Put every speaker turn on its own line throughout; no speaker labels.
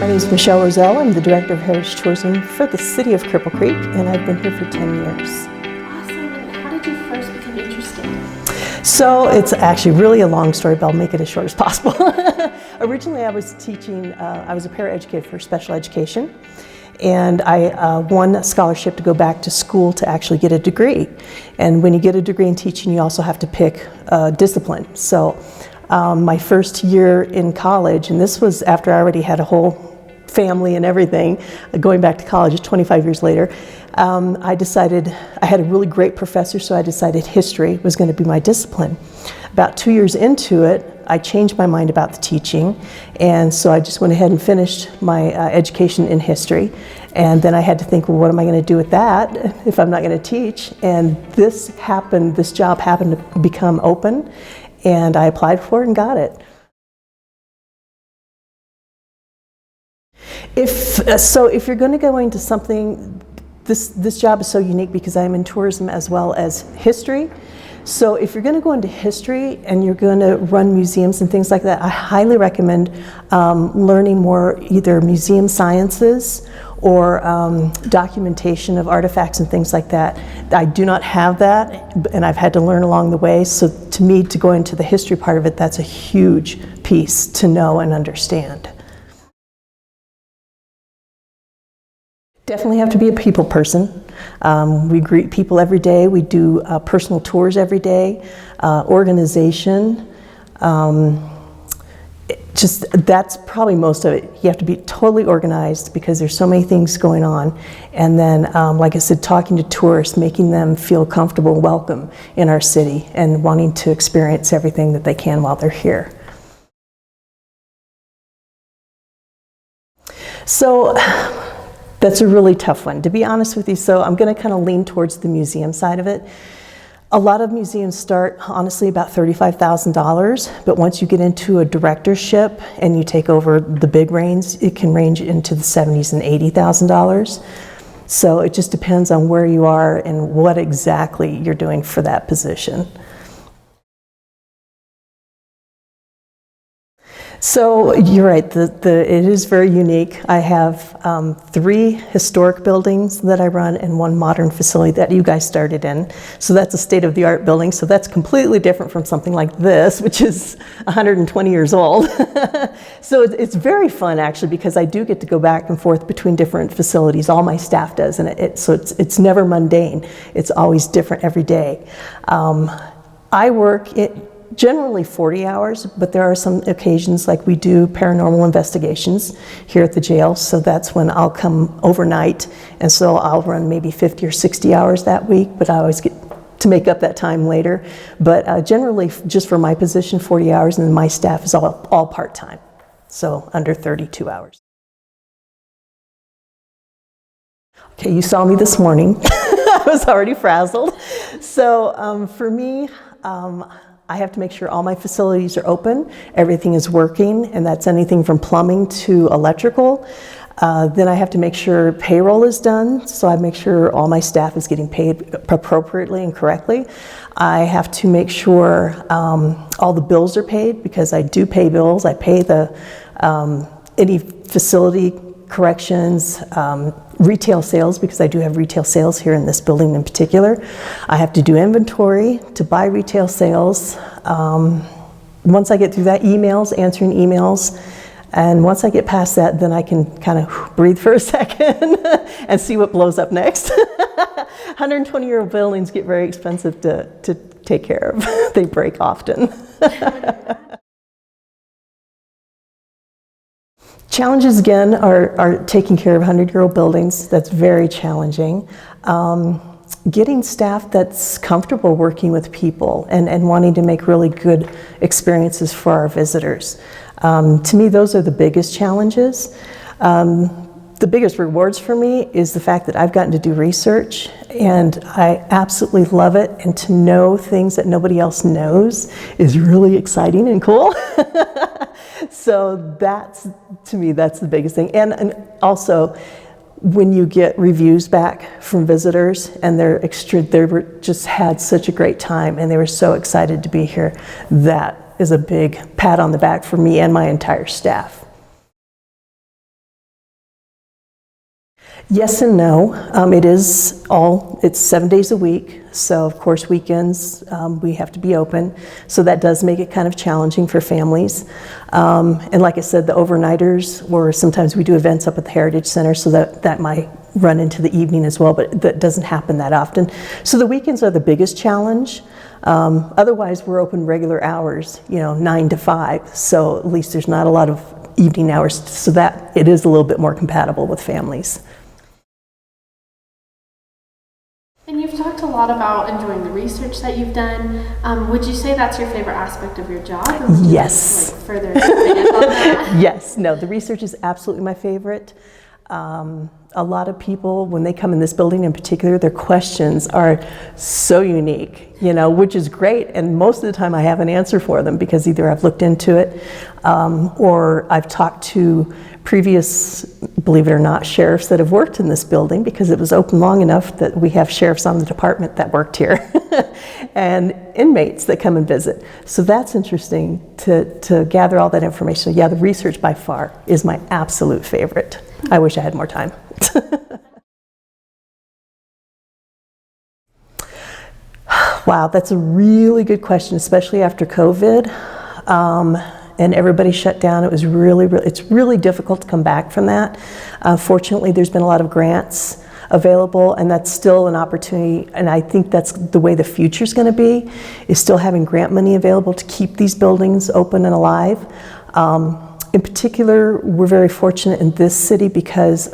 My name is Michelle Roselle. I'm the Director of Heritage Tourism for the City of Cripple Creek, and I've been here for 10 years.
Awesome. And how did you first become interested?
So it's actually really a long story, but I'll make it as short as possible. Originally I was teaching, I was a paraeducator for special education, and I won a scholarship to go back to school to actually get a degree. And when you get a degree in teaching, you also have to pick a discipline. So my first year in college, and this was after I already had a whole family and everything, going back to college 25 years later, I decided, I had a really great professor, so I decided history was going to be my discipline. About 2 years into it, I changed my mind about the teaching, and so I just went ahead and finished my education in history. And then I had to think, well, what am I going to do with that if I'm not going to teach? And this job happened to become open, and I applied for it and got it. If you're going to go into something, this job is so unique because I'm in tourism as well as history. So if you're going to go into history and you're going to run museums and things like that, I highly recommend learning more either museum sciences or documentation of artifacts and things like that. I do not have that, and I've had to learn along the way. So to me, to go into the history part of it, that's a huge piece to know and understand. Definitely have to be a people person. We greet people every day. We do personal tours every day. Organization. That's probably most of it. You have to be totally organized because there's so many things going on. And then, like I said, talking to tourists, making them feel comfortable and welcome in our city and wanting to experience everything that they can while they're here. So, that's a really tough one, to be honest with you. So I'm going to kind of lean towards the museum side of it. A lot of museums start, honestly, about $35,000, but once you get into a directorship and you take over the big reins, it can range into the $70,000 and $80,000. So it just depends on where you are and what exactly you're doing for that position. So you're right, it is very unique. I have 3 historic buildings that I run and 1 modern facility that you guys started in. So that's a state-of-the-art building, so that's completely different from something like this, which is 120 years old. So it's very fun actually, because I do get to go back and forth between different facilities. All my staff does, and so it's never mundane. It's always different every day. I work generally 40 hours, but there are some occasions like we do paranormal investigations here at the jail, so that's when I'll come overnight, and so I'll run maybe 50 or 60 hours that week, but I always get to make up that time later. But generally, just for my position, 40 hours, and then my staff is all part-time, so under 32 hours. Okay, you saw me this morning. I was already frazzled. So for me, I have to make sure all my facilities are open, everything is working, and that's anything from plumbing to electrical. Then I have to make sure payroll is done, so I make sure all my staff is getting paid appropriately and correctly. I have to make sure all the bills are paid, because I do pay bills. I pay any facility corrections, retail sales, because I do have retail sales here in this building in particular. I have to do inventory to buy retail sales. Once I get through that, answering emails, and once I get past that, then I can kind of breathe for a second and see what blows up next. 120-year-old buildings get very expensive to take care of. They break often. Challenges, again, are taking care of 100-year-old buildings. That's very challenging. Getting staff that's comfortable working with people and wanting to make really good experiences for our visitors. To me, those are the biggest challenges. The biggest rewards for me is the fact that I've gotten to do research, and I absolutely love it, and to know things that nobody else knows is really exciting and cool. So to me, that's the biggest thing. And also, when you get reviews back from visitors and they just had such a great time and they were so excited to be here, that is a big pat on the back for me and my entire staff. Yes and no. It's 7 days a week. So of course weekends we have to be open. So that does make it kind of challenging for families. And like I said, the overnighters, or sometimes we do events up at the Heritage Center, so that might run into the evening as well, but that doesn't happen that often. So the weekends are the biggest challenge. Otherwise we're open regular hours, 9 to 5. So at least there's not a lot of evening hours, so that it is a little bit more compatible with families.
And you've talked a lot about enjoying the research that you've done. Would you say that's your favorite aspect of your job? Or would you
Yes.
like further expand on that?
Yes, no, the research is absolutely my favorite. A lot of people, when they come in this building in particular, their questions are so unique, which is great. And most of the time I have an answer for them because either I've looked into it or I've talked to previous, believe it or not, sheriffs that have worked in this building, because it was open long enough that we have sheriffs on the department that worked here and inmates that come and visit. So that's interesting to gather all that information. So yeah, the research by far is my absolute favorite. I wish I had more time. Wow, that's a really good question, especially after COVID. And everybody shut down. It's really difficult to come back from that. Fortunately, there's been a lot of grants available, and that's still an opportunity, and I think that's the way the future's going to be, is still having grant money available to keep these buildings open and alive. In particular, we're very fortunate in this city because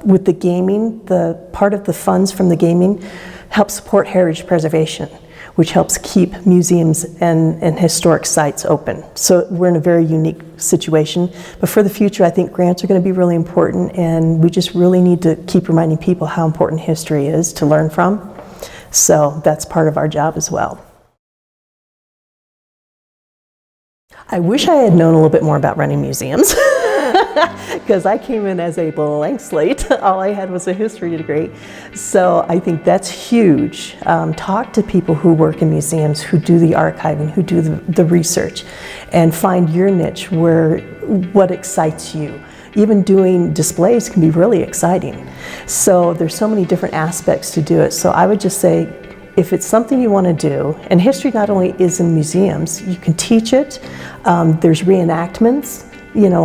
with the gaming, the part of the funds from the gaming helps support heritage preservation, which helps keep museums and historic sites open. So we're in a very unique situation. But for the future, I think grants are going to be really important, and we just really need to keep reminding people how important history is to learn from. So that's part of our job as well. I wish I had known a little bit more about running museums, because I came in as a blank slate. All I had was a history degree. So I think that's huge. Talk to people who work in museums, who do the archiving, who do the research, and find your niche what excites you. Even doing displays can be really exciting. So there's so many different aspects to do it. So I would just say, if it's something you want to do, and history not only is in museums, you can teach it. There's reenactments,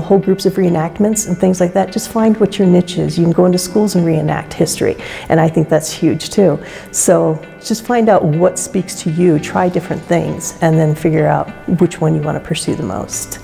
whole groups of reenactments and things like that. Just find what your niche is. You can go into schools and reenact history, and I think that's huge too. So just find out what speaks to you, try different things, and then figure out which one you want to pursue the most.